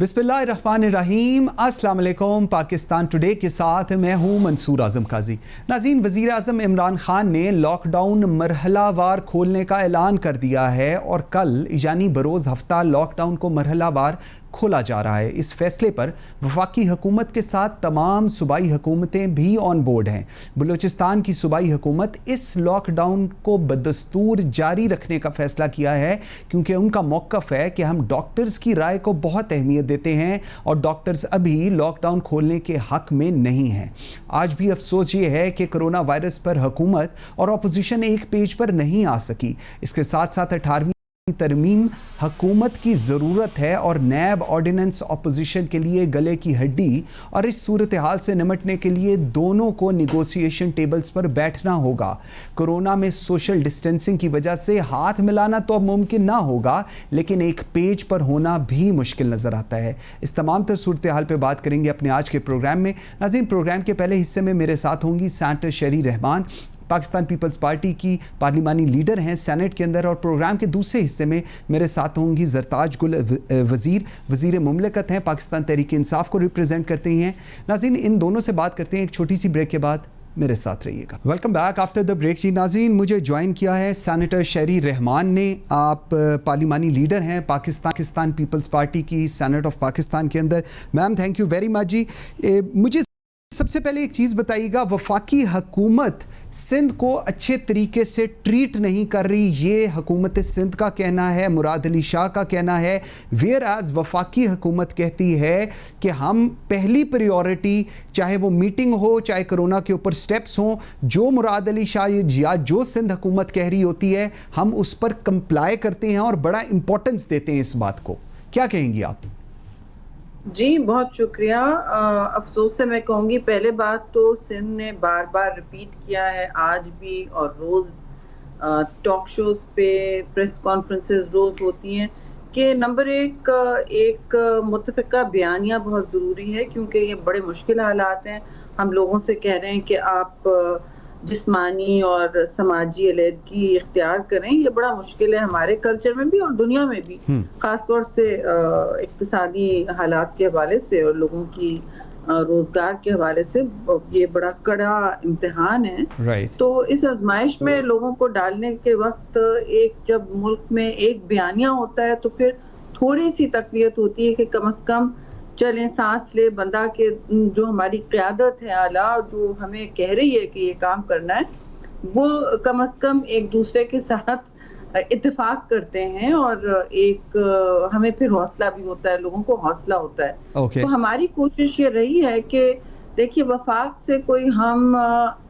बिस्मिल्लाहिर्रहमानिर्रहीम, अस्सलाम वालेकुम। पाकिस्तान टुडे के साथ मैं हूँ मंसूर आज़म काजी। नाज़रीन, वज़ीर आज़म इमरान खान ने लॉकडाउन मरहलावार खोलने का ऐलान कर दिया है और कल यानी बरोज़ हफ्ता लॉकडाउन को मरहलावार खोला जा रहा है। इस फैसले पर वफाकी हुकूमत के साथ तमाम सूबाई हुकूमतें भी ऑन बोर्ड हैं। बलूचिस्तान की सूबाई हुकूमत इस लॉकडाउन को बदस्तूर जारी रखने का फैसला किया है क्योंकि उनका मौक़िफ़ है कि हम डॉक्टर्स की राय को बहुत अहमियत देते हैं और डॉक्टर्स अभी लॉकडाउन खोलने के हक़ में नहीं हैं। आज भी अफसोस ये है कि कोरोना वायरस पर हुकूमत और अपोजिशन एक पेज पर नहीं आ सकी। इसके साथ साथ 18वीं तरमीम हुकूमत की ज़रूरत है और नैब ऑर्डिनेंस अपोजिशन के लिए गले की हड्डी और इस सूरत हाल से निपटने के लिए दोनों को निगोशिएशन टेबल्स पर बैठना होगा। कोरोना में सोशल डिस्टेंसिंग की वजह से हाथ मिलाना तो अब मुमकिन ना होगा, लेकिन एक पेज पर होना भी मुश्किल नज़र आता है। इस तमाम तर सूरत हाल पर बात करेंगे अपने आज के प्रोग्राम में। नाज़रीन, प्रोग्राम के पहले हिस्से में मेरे साथ होंगी सेनेटर शेरी रहमान, पाकिस्तान पीपल्स पार्टी की पार्लिमानी लीडर हैं सेनेट के अंदर, और प्रोग्राम के दूसरे हिस्से में मेरे साथ होंगी जरताज गुल वज़ीर मुमलिकत हैं, पाकिस्तान तहरीक इंसाफ को रिप्रेजेंट करते हैं। नाज़रीन, इन दोनों से बात करते हैं एक छोटी सी ब्रेक के बाद। मेरे साथ रहिएगा। Welcome back after the break. जी नाज़रीन, मुझे ज्वाइन किया है सेनेटर शेरी रहमान ने। आप पार्लिमानी लीडर हैं पाकिस्तान पीपल्स पार्टी की सेनेट ऑफ पाकिस्तान के अंदर। Ma'am, thank you very much जी। मुझे सबसे पहले एक चीज़ बताइएगा, वफाकी हुकूमत सिंध को अच्छे तरीके से ट्रीट नहीं कर रही, ये हुकूमत सिंध का कहना है, मुराद अली शाह का कहना है। वेयर एज वफाकी हुकूमत कहती है कि हम पहली प्रायोरिटी, चाहे वो मीटिंग हो, चाहे कोरोना के ऊपर स्टेप्स हों, जो मुराद अली शाह या जो सिंध हुकूमत कह रही होती है हम उस पर कंप्लाई करते हैं और बड़ा इंपॉर्टेंस देते हैं इस बात को। क्या कहेंगी आप? जी, बहुत शुक्रिया। अफसोस से मैं कहूँगी, पहले बात तो सिंध ने बार बार रिपीट किया है, आज भी और रोज़ टॉक शोज़ पे प्रेस कॉन्फ्रेंसेस रोज़ होती हैं कि नंबर एक मुत्तफ़िका बयानिया बहुत ज़रूरी है, क्योंकि ये बड़े मुश्किल हालात हैं। हम लोगों से कह रहे हैं कि आप जिस्मानी और समाजी अलहदगी इख्तियार करें, ये बड़ा मुश्किल है हमारे कल्चर में भी और दुनिया में भी, ख़ास तौर से इक़्तिसादी हालात के हवाले से और लोगों की रोज़गार के हवाले से ये बड़ा कड़ा इम्तिहान है। तो इस आज़माइश में लोगों को डालने के वक्त जब मुल्क में एक बयानिया होता है तो फिर थोड़ी सी तक़वियत होती है कि कम अज़ कम चलें, सांस ले, बंदा के जो हमारी क़यादत है आला, जो हमें कह रही है कि ये काम करना है, वो कम अज़ कम एक दूसरे के साथ इत्तेफाक करते हैं और हमें फिर हौसला भी होता है, लोगों को हौसला होता है। तो हमारी कोशिश ये रही है कि देखिए, वफाक से कोई हम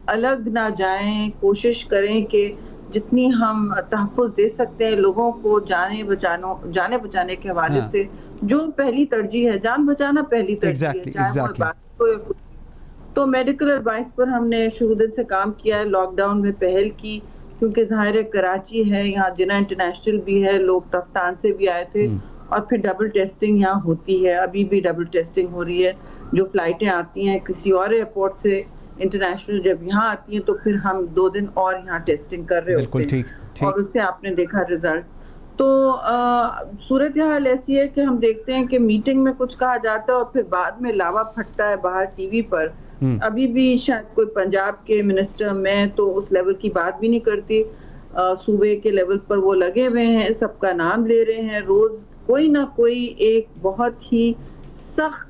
अलग ना जाएं, कोशिश करें कि जितनी हम तहफ़्फ़ुज़ दे सकते हैं लोगों को जाने बचाने के हवाले से, जो पहली तरजीह है, जान बचाना पहली तरजीह है। तो मेडिकल एडवाइस पर हमने शुरू दिन से काम किया है, लॉकडाउन में पहल की, क्योंकि ज़ाहिर है कराची है, यहाँ जिना इंटरनेशनल भी है, लोग तफ्तान से भी आए थे और फिर डबल टेस्टिंग यहाँ होती है, अभी भी डबल टेस्टिंग हो रही है। जो फ़्लाइटें आती हैं किसी और एयरपोर्ट से इंटरनेशनल, जब यहाँ आती हैं तो फिर हम 2 दिन और यहाँ टेस्टिंग कर रहे होते हैं और उससे आपने देखा रिजल्ट। तो सूरत हाल ऐसी है कि हम देखते हैं कि मीटिंग में कुछ कहा जाता है और फिर बाद में लावा फटता है बाहर टीवी पर। अभी भी शायद कोई पंजाब के मिनिस्टर, मैं तो उस लेवल की बात भी नहीं करती, सूबे के लेवल पर वो लगे हुए हैं, सबका नाम ले रहे हैं, रोज कोई ना कोई एक बहुत ही सख्त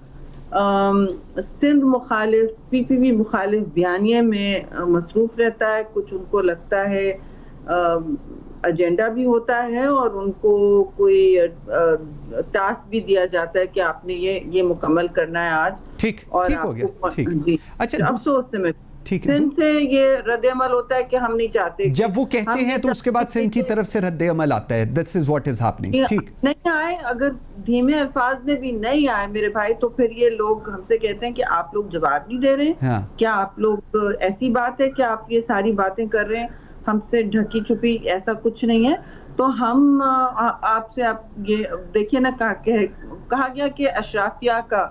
सिंध मुखालिफ, PPP मुखालिफ बयानिए में मसरूफ रहता है। कुछ उनको लगता है एजेंडा भी होता है और उनको कोई टास्क भी दिया जाता है कि आपने ये मुकम्मल करना है आज। ठीक हो गया। ठीक। अच्छा, अफसोस से मैं सिंध से ये रद्द-ए-अमल होता है कि हम नहीं चाहते। जब वो कहते हैं तो उसके बाद सिंध की तरफ से रद्द-ए-अमल आता है। This is what is happening. ठीक, नहीं आए, अगर धीमे अल्फाज में भी नहीं आए मेरे भाई, तो फिर ये लोग हमसे कहते हैं कि आप लोग जवाब नहीं दे रहे हैं। क्या आप लोग, ऐसी बात है कि आप ये सारी बातें कर रहे हैं हमसे ढकी छुपी? ऐसा कुछ नहीं है। तो हम आपसे आप ये देखिए ना, कहा गया कि अशराफिया का,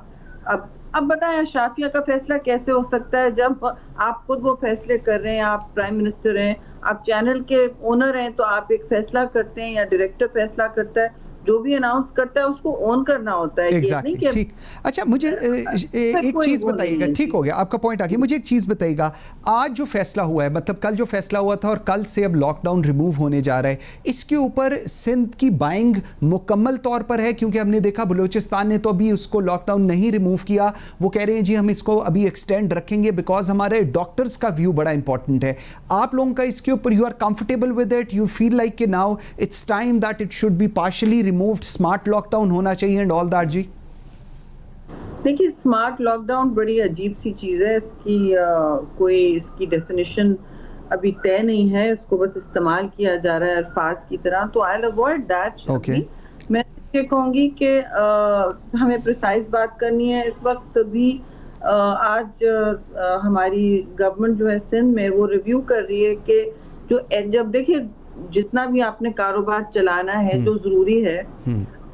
अब बताएं अशराफिया का फैसला कैसे हो सकता है जब आप खुद वो फैसले कर रहे हैं, आप प्राइम मिनिस्टर हैं, आप चैनल के ओनर हैं, तो आप एक फैसला करते हैं या डायरेक्टर फैसला करता है जो भी अनाउंस करता है उसको ऑन करना होता है। एग्जैक्टली नहीं कि ठीक। अच्छा मुझे एक चीज़ बताइएगा, ठीक हो गया आपका पॉइंट आ गया, मुझे एक चीज़ बताइएगा, आज जो फैसला हुआ है, मतलब कल जो फैसला हुआ था और कल से अब लॉकडाउन रिमूव होने जा रहा है, इसके ऊपर सिंध की बाइंग मुकम्मल तौर पर है? क्योंकि हमने देखा बलूचिस्तान ने तो अभी उसको लॉकडाउन नहीं रिमूव किया, वो कह रहे हैं जी हम इसको अभी एक्सटेंड रखेंगे बिकॉज हमारे डॉक्टर्स का व्यू बड़ा इंपॉर्टेंट है। आप लोगों का इसके ऊपर, you are comfortable with it, you feel like कि now it's time that it should be partially removed, smart lockdown होना चाहिए एंड ऑल दैट? जी देखिए, स्मार्ट लॉकडाउन बड़ी अजीब सी चीज़ है, इसकी कोई इसकी डेफिनेशन अभी तय नहीं है, इसको बस इस्तेमाल किया जा रहा है अल्फाज की तरह, तो I will avoid that. Okay, मैं ये कहूँगी कि हमें प्रिसाइज बात करनी है। इस वक्त भी आज हमारी गवर्नमेंट जो है सिंध में, वो रिव्यू कर रही है कि जब देखिए जितना भी आपने कारोबार चलाना है, जो जरूरी है,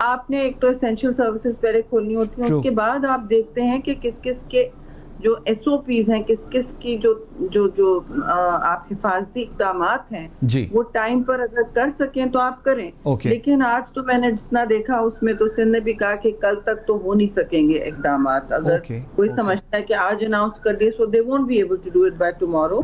आपने एक तो एसेंशियल सर्विसेज पहले खोलनी होती हैं, उसके बाद आप देखते हैं कि किस किस के जो SOPs हैं, किस किस की जो जो जो आप हिफाजती इक़दामात हैं वो टाइम पर अगर कर सकें तो आप करें। लेकिन आज तो मैंने जितना देखा उसमें तो सिंध ने भी कहा कि कल तक तो हो नहीं सकेंगे इक़दामात। अगर कोई समझता है कि आज अनाउंस कर दिए, so they won't be able to do it by tomorrow.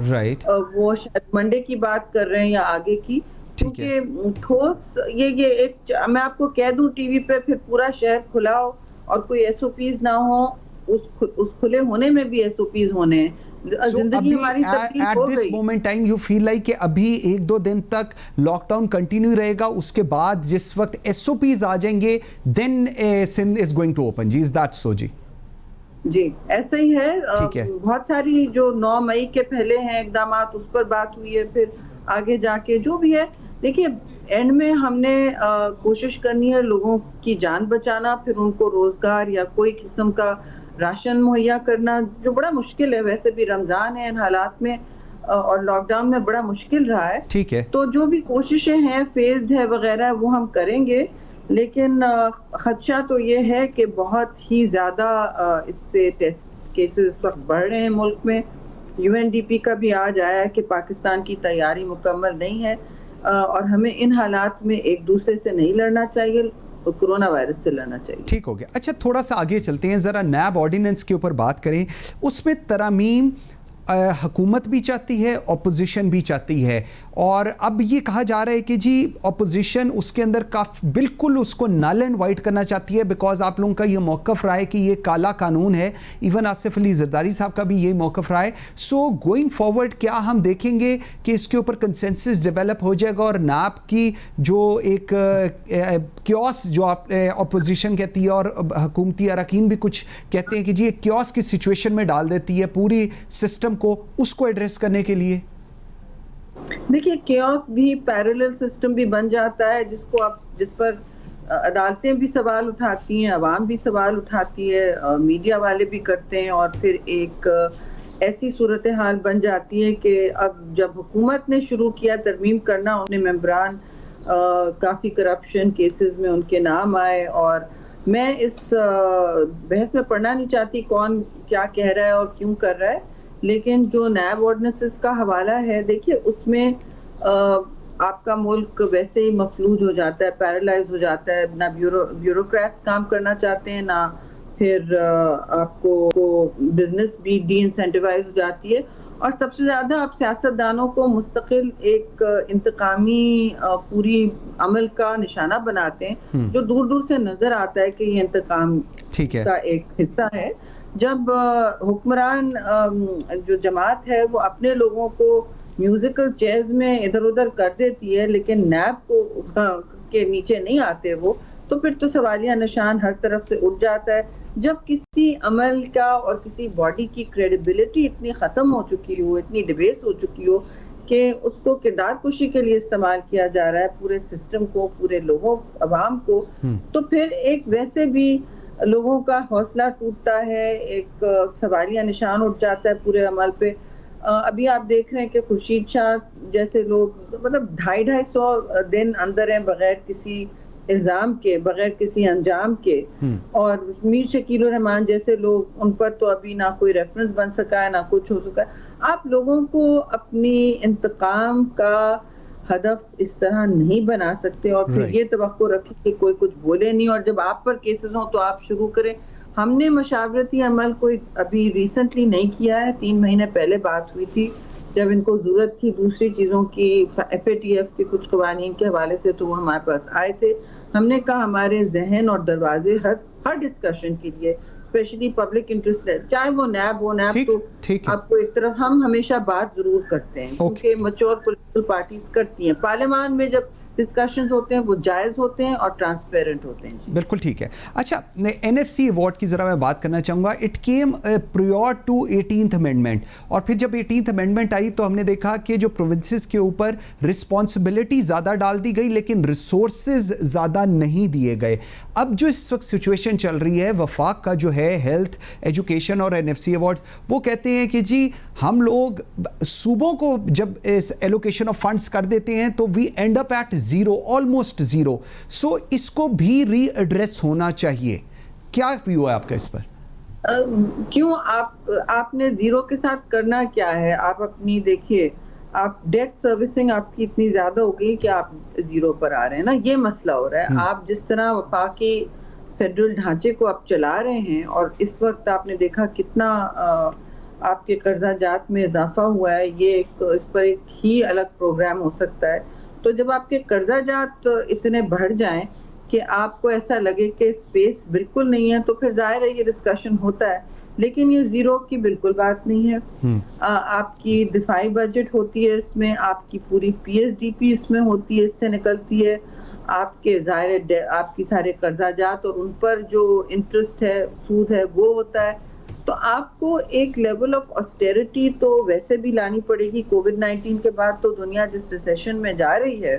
वो शायद मंडे की बात कर रहे हैं या आगे की, क्योंकि ठोस ये एक, मैं आपको कह दूं टीवी पे फिर पूरा शहर खुला हो और कोई SOPs ना हो, उस खुले होने में भी SOPs होने हैं। जिंदगी हमारी तब्दील हो गई। At this moment time you feel like कि अभी 1-2 दिन तक लॉकडाउन कंटिन्यू रहेगा, उसके बाद जिस वक्त SOPs आ जाएंगे then Sindh is going to open? जी इज दैट सो? जी ऐसा ही है। बहुत सारी जो 9 मई के पहले हैं इकदामात, उस पर बात हुई है, फिर आगे जाके जो भी है। देखिए एंड में हमने कोशिश करनी है लोगों की जान बचाना, फिर उनको रोजगार या कोई किस्म का राशन मुहैया करना, जो बड़ा मुश्किल है। वैसे भी रमजान है, इन हालात में और लॉकडाउन में बड़ा मुश्किल रहा है। ठीक है, तो जो भी कोशिशें हैं, फेज्ड है वगैरह, वो हम करेंगे। लेकिन खदशा तो ये है कि बहुत ही ज्यादा इससे टेस्ट केसेस इस वक्त बढ़ रहे हैं मुल्क में। UNDP का भी आज आया है कि पाकिस्तान की तैयारी मुकम्मल नहीं है और हमें इन हालात में एक दूसरे से नहीं लड़ना चाहिए, कोरोना वायरस से लड़ना चाहिए। ठीक हो गया। अच्छा थोड़ा सा आगे चलते हैं, ज़रा नैब ऑर्डिनेंस के ऊपर बात करें। उसमें तरमीम हुकूमत भी चाहती है, अपोजिशन भी चाहती है, और अब ये कहा जा रहा है कि जी अपोजिशन उसके अंदर बिल्कुल उसको नल एंड वाइट करना चाहती है, बिकॉज आप लोगों का ये मौक़िफ़ रहा है कि ये काला कानून है। इवन आसिफ अली जरदारी साहब का भी ये मौक़िफ़ रहा है। सो गोइंग फॉरवर्ड क्या हम देखेंगे कि इसके ऊपर कंसेंसस डेवलप हो जाएगा और नैब की जो एक क्योस जो आप अपोजिशन कहती है और हुकूमती अरकान भी कुछ कहते हैं कि जी एक क्योस की सिचुएशन में डाल देती है पूरी सिस्टम को, उसको एड्रेस करने के लिए? देखिए केओस भी पैरेलल सिस्टम भी बन जाता है, जिस पर अदालतें भी सवाल उठाती हैं, अवाम भी सवाल उठाती है, मीडिया वाले भी करते हैं, और फिर एक ऐसी सूरत हाल बन जाती है कि अब जब हुकूमत ने शुरू किया तरमीम करना, उन्हें मेंबरान काफ़ी करप्शन केसेस में उनके नाम आए। और मैं इस बहस में पढ़ना नहीं चाहती कौन क्या कह रहा है और क्यों कर रहा है, लेकिन जो नैब ऑर्डिनेंसेस का हवाला है, देखिए उसमें आपका मुल्क वैसे ही मफलूज हो जाता है, पैरालाइज हो जाता है। ना ब्यूरोक्रेट्स काम करना चाहते हैं, ना फिर आपको बिजनेस भी डी इंसेंटिवाइज हो जाती है, और सबसे ज़्यादा आप सियासतदानों को मुस्तकिल एक इंतकामी पूरी अमल का निशाना बनाते हैं, जो दूर दूर से नज़र आता है कि ये इंतकाम का एक हिस्सा है। जब हुक्मरान जो जमात है वो अपने लोगों को म्यूजिकल चेयर्स में इधर उधर कर देती है, लेकिन नैब को के नीचे नहीं आते वो, तो फिर तो सवालिया निशान हर तरफ से उठ जाता है। जब किसी अमल का और किसी बॉडी की क्रेडिबिलिटी इतनी ख़त्म हो चुकी हो, इतनी डिबेस हो चुकी हो कि उसको किरदार कुशी के लिए इस्तेमाल किया जा रहा है, पूरे सिस्टम को, पूरे लोगों अवाम को, तो फिर एक वैसे भी लोगों का हौसला टूटता है, एक सवालिया निशान उठ जाता है पूरे अमल पे। अभी आप देख रहे हैं कि खुर्शीद शाह जैसे लोग मतलब 250-250 दिन अंदर हैं बगैर किसी इल्ज़ाम के, बगैर किसी अंजाम के, और मीर शकील रहमान जैसे लोग, उन पर तो अभी ना कोई रेफरेंस बन सका है, ना कुछ हो सका है। आप लोगों को अपनी इंतकाम का हदफ इस तरह नहीं बना सकते और फिर Right. ये तवक्को रखें कि कोई कुछ बोले नहीं और जब आप पर केसेस हों तो आप शुरू करें। हमने मशावरती अमल कोई अभी रिसेंटली नहीं किया है, 3 महीने पहले बात हुई थी जब इनको ज़रूरत थी दूसरी चीज़ों की, FATF के कुछ कवानीन के हवाले से, तो वो हमारे पास आए थे। हमने कहा हमारे ज़हन और दरवाजे हर डिस्कशन के लिए, स्पेशली पब्लिक इंटरेस्ट है, चाहे वो नैब हो, नैब ठीक तो ठीक है। आपको एक तरफ हम हमेशा बात जरूर करते हैं Okay. क्योंकि मैच्योर पॉलिटिकल पार्टीज करती हैं। पार्लियामान में जब डिस्कशंस होते हैं वो जायज़ होते हैं और ट्रांसपेरेंट होते हैं। बिल्कुल ठीक है। अच्छा, NFC अवार्ड की ज़रा मैं बात करना चाहूँगा। It came prior to 18th amendment, और फिर जब 18th अमेंडमेंट आई तो हमने देखा कि जो प्रोविंसेस के ऊपर रिस्पॉन्सिबिलिटी ज़्यादा डाल दी गई लेकिन रिसोर्सेज ज़्यादा नहीं दिए गए। अब जो इस वक्त सिचुएशन चल रही है, वफाक का जो है हेल्थ, एजुकेशन और NFC अवार्ड्स, वो कहते हैं कि जी हम लोग सूबों को जब इस एलोकेशन ऑफ फंड्स कर देते हैं तो we end up at zero, almost zero. So इसको भी रीएड्रेस होना चाहिए। क्या व्यू है आपका इस पर? क्यों आपने जीरो के साथ करना क्या है? आप अपनी देखिए, आप डेट सर्विसिंग आपकी इतनी ज्यादा हो गई कि आप जीरो पर आ रहे हैं ना, ये मसला हो रहा है। आप जिस तरह वफाकी फेडरल ढांचे को आप चला रहे हैं और इस वक्त आपने देखा कितना आपके कर्जा जात में इजाफा हुआ है, ये इस पर एक ही अलग प्रोग्राम हो सकता है। तो जब आपके कर्जा जात इतने बढ़ जाएं कि आपको ऐसा लगे कि स्पेस बिल्कुल नहीं है, तो फिर जाहिर है ये डिस्कशन होता है, लेकिन ये जीरो की बिल्कुल बात नहीं है। आपकी दिफाई बजट होती है इसमें, आपकी पूरी PSDP इसमें होती है, इससे निकलती है, आपके जाहिर आपकी सारे कर्जा जात और उन पर जो इंटरेस्ट है, सूद है, वो होता है। तो आपको एक लेवल ऑफ ऑस्टेरिटी तो वैसे भी लानी पड़ेगी। कोविड-19 के बाद तो दुनिया जिस रिसेशन में जा रही है,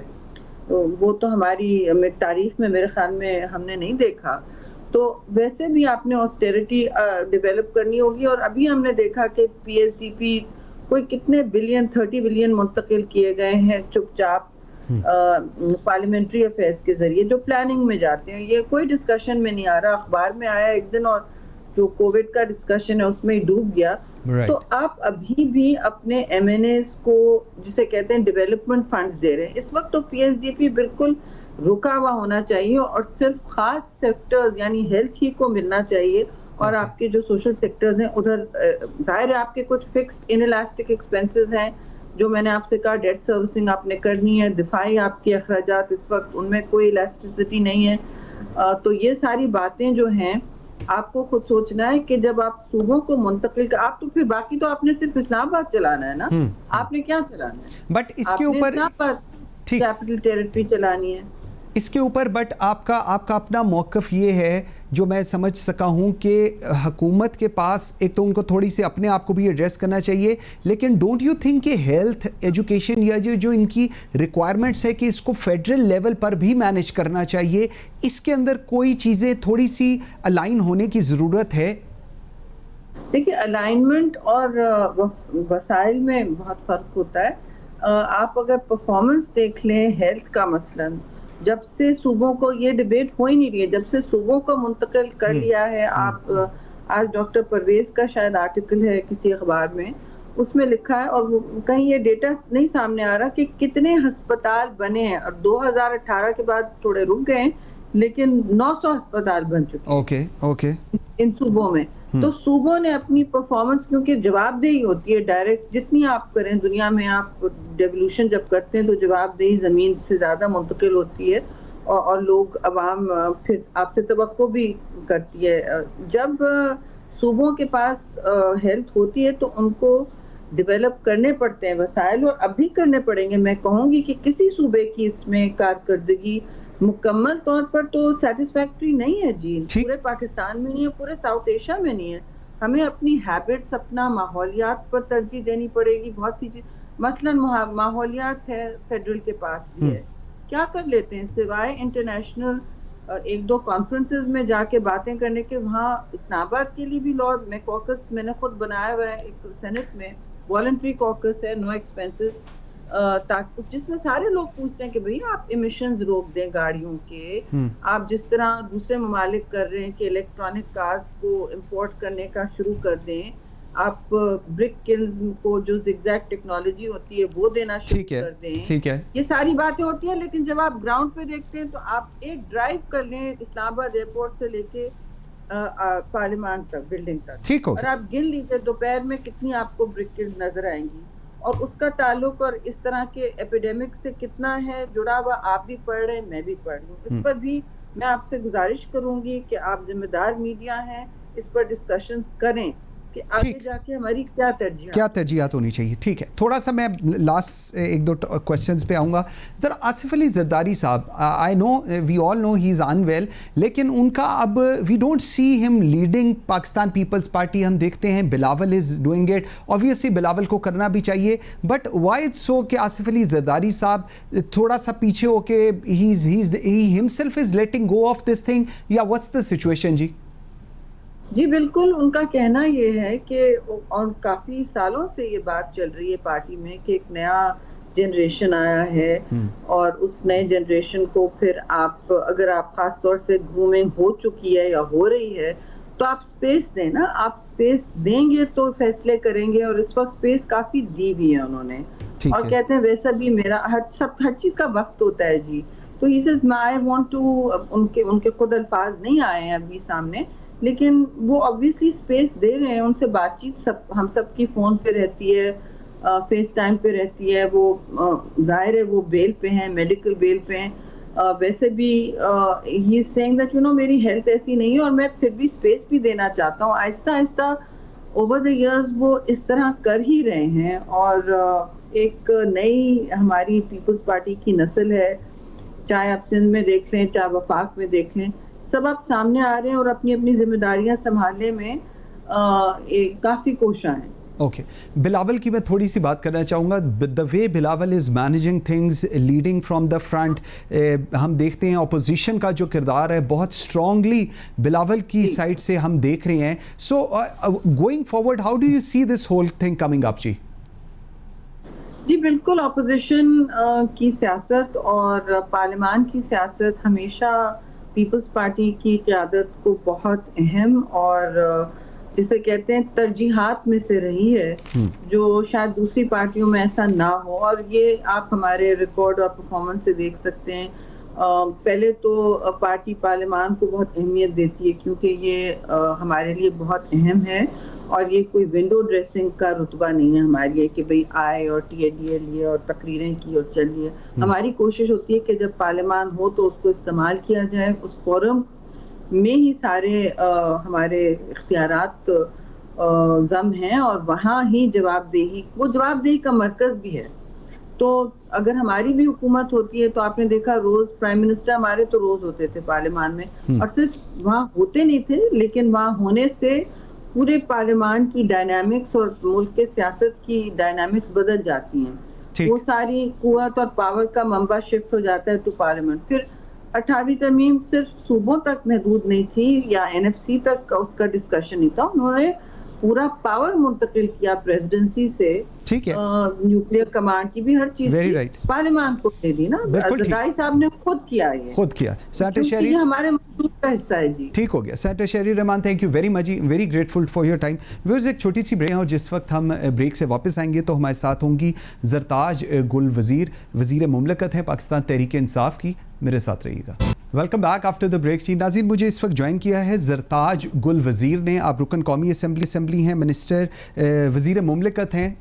तो वो तो हमारी तारीख में मेरे ख्याल में हमने नहीं देखा। तो वैसे भी आपने ऑस्टेरिटी डेवलप करनी होगी। और अभी हमने देखा कि PSDP कोई कितने बिलियन, 30 बिलियन मुंतकिल किए गए हैं चुपचाप पार्लियामेंट्री अफेयर्स के जरिए, जो प्लानिंग में जाते हैं। ये कोई डिस्कशन में नहीं आ रहा, अखबार में आया एक दिन और जो कोविड का डिस्कशन है उसमें ही डूब गया। Right. तो आप अभी भी अपने MNAs को, जिसे कहते हैं डेवलपमेंट फंड्स दे रहे हैं। इस वक्त तो PSDP बिल्कुल रुका हुआ होना चाहिए और सिर्फ खास सेक्टर्स यानी हेल्थ ही को मिलना चाहिए। और आपके जो सोशल सेक्टर्स हैं उधर जाहिर है आपके कुछ फिक्स्ड इनइलास्टिक एक्सपेंसेस हैं, जो मैंने आपसे कहा डेट सर्विसिंग आपने करनी है, दिफाई आपके अखराजात इस वक्त उनमें कोई इलास्टिसिटी नहीं है। तो ये सारी बातें जो हैं आपको खुद सोचना है कि जब आप सूबों को मुंतकिल कर, आप तो फिर बाकी तो आपने सिर्फ इस्लामाबाद चलाना है ना, आपने क्या चलाना है? बट इसके ऊपर कैपिटल टेरिटरी चलानी है इसके ऊपर। बट आपका अपना मौक़िफ़ ये है जो मैं समझ सका हूँ कि हुकूमत के पास एक तो उनको थोड़ी सी अपने आप को भी एड्रेस करना चाहिए, लेकिन डोंट यू थिंक कि हेल्थ, एजुकेशन या जो इनकी रिक्वायरमेंट्स है कि इसको फेडरल लेवल पर भी मैनेज करना चाहिए? इसके अंदर कोई चीज़ें थोड़ी सी अलाइन होने की ज़रूरत है। देखिए, अलाइनमेंट और वसाइल में बहुत फ़र्क होता है। आप अगर परफॉर्मेंस देख लें हेल्थ का, मसलन जब से सूबों को, ये डिबेट हो ही नहीं रही है, जब से सूबों को मुंतकिल कर लिया है। आप आज डॉक्टर परवेज का शायद आर्टिकल है किसी अखबार में, उसमें लिखा है और कहीं ये डेटा नहीं सामने आ रहा कि कितने अस्पताल बने हैं। और 2018 के बाद थोड़े रुक गए, लेकिन 900 अस्पताल बन चुके हैं ओके इन सूबों में। तो सूबों ने अपनी परफॉर्मेंस, क्योंकि जवाबदेही होती है डायरेक्ट, जितनी आप करें दुनिया में, आप डेवोल्यूशन जब करते हैं तो जवाबदेही जमीन से ज्यादा मुंतकिल होती है और लोग, अवाम फिर आपसे तवक्को भी करती है। जब सूबों के पास हेल्थ होती है तो उनको डेवलप करने पड़ते हैं वसाइल, और अभी करने पड़ेंगे। मैं कहूँगी कि किसी सूबे की इसमें कारकर्दगी मुकम्मल तौर पर तो सेटिस्फैक्टरी नहीं है जी, पूरे पाकिस्तान में नहीं है, पूरे साउथ एशिया में नहीं है। हमें अपनी हैबिट्स, अपना माहौलियात पर तरजीह देनी पड़ेगी। बहुत सी चीज, मसलन माहौलियात है फेडरल के पास भी है, क्या कर लेते हैं सिवाय इंटरनेशनल 1-2 कॉन्फ्रेंसेस में जाके बातें करने के। वहाँ इस्लामाबाद के लिए भी लॉर्ड में कॉकस मैंने खुद बनाया हुआ है, एक सेनेट में वॉलंटरी कॉकस है, नो एक्सपेंसेस, ताकि जिसमें सारे लोग पूछते हैं कि भैया आप इमिशंस रोक दें गाड़ियों के, आप जिस तरह दूसरे ममालिक कर रहे हैं कि इलेक्ट्रॉनिक कार्स को इंपोर्ट करने का शुरू कर दें, आप ब्रिक किल्स को जो zigzag टेक्नोलॉजी होती है वो देना शुरू कर दें। ठीक है, ये सारी बातें होती हैं, लेकिन जब आप ग्राउंड पे देखते हैं तो आप एक ड्राइव कर लें इस्लामाबाद एयरपोर्ट से लेके पार्लियामान तक, बिल्डिंग तक, ठीक हो और आप गिन लीजिए दोपहर में कितनी आपको ब्रिक किल्स नजर आएंगी, और उसका ताल्लुक और इस तरह के एपिडेमिक से कितना है जुड़ा हुआ, आप भी पढ़ रहे हैं, मैं भी पढ़ रही हूँ। इस पर भी मैं आपसे गुजारिश करूंगी कि आप जिम्मेदार मीडिया हैं, इस पर डिस्कशन करें कि आगे जाके हमारी क्या तरजीहात होनी चाहिए। ठीक है, थोड़ा सा मैं लास्ट एक दो क्वेश्चंस पे आऊँगा। ज़रा आसिफ अली जरदारी साहब, I know we all know he is unwell, लेकिन उनका अब we don't see him leading Pakistan Peoples Party. हम देखते हैं Bilawal is doing it, obviously Bilawal को करना भी चाहिए, बट वाई इट्स सो कि आसिफ अली जरदारी साहब थोड़ा सा पीछे होके he himself is letting go of this thing, या व्हाट्स द सिचुएशन जी? जी बिल्कुल, उनका कहना ये है कि, और काफी सालों से ये बात चल रही है पार्टी में कि एक नया जनरेशन आया है, और उस नए जनरेशन को फिर आप, अगर आप खास तौर से ग्रूमिंग हो चुकी है या हो रही है, तो आप स्पेस दें ना, आप स्पेस देंगे तो फैसले करेंगे, और इस वक्त स्पेस काफी दी हुई है उन्होंने, और कहते हैं वैसा भी मेरा हर चीज का वक्त होता है जी। तो he says I want to, उनके खुद अल्फाज नहीं आए हैं अभी सामने, लेकिन वो ऑब्वियसली स्पेस दे रहे हैं, उनसे बातचीत हम सब की फोन पे रहती है, फेस टाइम पे रहती है, वो जाहिर है वो बेल पे हैं, मेडिकल बेल पे हैं, वैसे भी ही इज सेइंग दैट मेरी हेल्थ ऐसी नहीं है और मैं फिर भी स्पेस भी देना चाहता हूँ। Aahista Aahista over the years वो इस तरह कर ही रहे हैं, और एक नई हमारी पीपल्स पार्टी की नस्ल है, चाहे आप सिंध में देख लें, चाहे वफाक में देख लें, सब आप सामने आ रहे हैं और अपनी अपनी जिम्मेदारियां संभालने में काफी कोशा हैं। ओके, बिलावल की मैं थोड़ी सी बात करना चाहूँगा। The way Bilawal is managing things, leading from the front, हम देखते हैं अपोजिशन का जो किरदार है बहुत स्ट्रांगली बिलावल की साइड से हम देख रहे हैं। So going forward, how do you see this whole thing coming up जी? जी बिल्कुल, अपोजिशन की सियासत और पार्लियामान की सियासत हमेशा पीपल्स पार्टी की क़यादत को बहुत अहम और जिसे कहते हैं तरजीहात में से रही है, जो शायद दूसरी पार्टियों में ऐसा ना हो, और ये आप हमारे रिकॉर्ड और परफॉर्मेंस से देख सकते हैं। पहले तो पार्टी पार्लियामान को बहुत अहमियत देती है, क्योंकि ये हमारे लिए बहुत अहम है, और ये कोई विंडो ड्रेसिंग का रुतबा नहीं है हमारे लिए कि भाई आए और TADA लिए और तकरीरें की और चलिए। हमारी कोशिश होती है कि जब पार्लियामान हो तो उसको इस्तेमाल किया जाए, उस फोरम में ही सारे हमारे इख्तियारात जम हैं, और वहाँ ही जवाबदेही, वो जवाबदेही का मरकज़ भी है। तो अगर हमारी भी हुकूमत होती है तो आपने देखा रोज प्राइम मिनिस्टर हमारे तो रोज होते थे पार्लियामान में, और सिर्फ वहाँ होते नहीं थे, लेकिन वहाँ होने से पूरे पार्लियामान की डायनामिक्स और मुल्क के सियासत की डायनामिक्स बदल जाती हैं। वो सारी कुव्वत और पावर का मंबा शिफ्ट हो जाता है टू पार्लियामेंट। फिर 18वीं तरमीम सिर्फ सूबों तक महदूद नहीं थी या NFC तक उसका डिस्कशन नहीं था, उन्होंने पूरा पावर मुंतकिल किया प्रेसिडेंसी से, ठीक है, न्यूक्लियर कमांड की भी हर चीज पार्लियामान को दे दी ना, जरदारी साहब ने खुद किया, सेनेटर शहरी हमारे मजदूर का हिस्सा है जी। ठीक हो गया। सेनेटर शहरी Rahman, thank you very much, very grateful for your time. Viewers, एक छोटी सी ब्रेक है, और जिस वक्त हम ब्रेक से वापस आएंगे तो हमारे साथ होंगी जरताज गुल वजीर, वजीर मुमलकत है पाकिस्तान तहरीक इंसाफ की। मेरे साथ रहिएगा। Welcome back after the break. जी नाज़रीन, मुझे इस वक्त ज्वाइन किया है जरताज गुल वज़ीर ने। आप रुकन कौमी असम्बली हैं, मिनिस्टर वज़ीर मुमलकत हैं।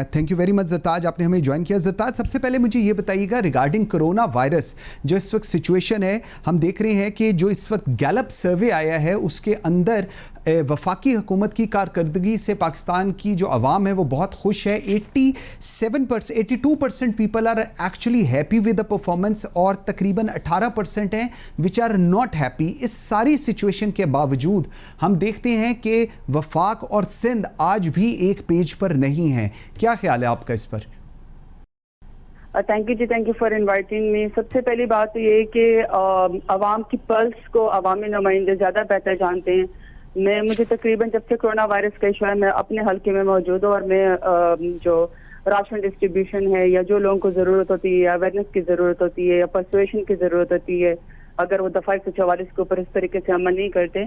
Thank you very much Zartaj, आपने हमें ज्वाइन किया। जरताज, सबसे पहले मुझे ये बताइएगा रिगार्डिंग कोरोना वायरस, जो इस वक्त सिचुएशन है, हम देख रहे हैं कि जो इस वक्त गैलप सर्वे आया है उसके अंदर वफाकी हुकूमत की कारकर्दगी से पाकिस्तान की जो आवाम है वो बहुत खुश है। 82% people are actually happy with the performance, और तकरीबन 18% हैं विच आर नॉट हैप्पी। इस सारी सिचुएशन के बावजूद हम देखते हैं कि वफाक और सिंध आज भी एक पेज पर नहीं है। क्या ख्याल है आपका इस पर? थैंक यू जी, thank you for inviting me. सबसे पहली बात तो ये कि आवाम की पल्स को अवामी नुमाइंदे ज़्यादा बेहतर जानते हैं। मुझे तकरीबन जब से कोरोना वायरस का इशू है, मैं अपने हल्के में मौजूद हूँ, और मैं जो राशन डिस्ट्रीब्यूशन है या जो लोगों को ज़रूरत होती है, अवेयरनेस की ज़रूरत होती है या परसुएशन की ज़रूरत होती है, अगर वो दफ़ा 144 के ऊपर इस तरीके से अमल नहीं करते,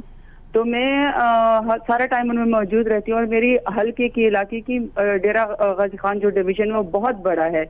तो मैं सारा टाइम उनमें मौजूद रहती हूँ। और मेरी हल्के की इलाके की डेरा गाजी खान जो डिवीजन है वो बहुत बड़ा है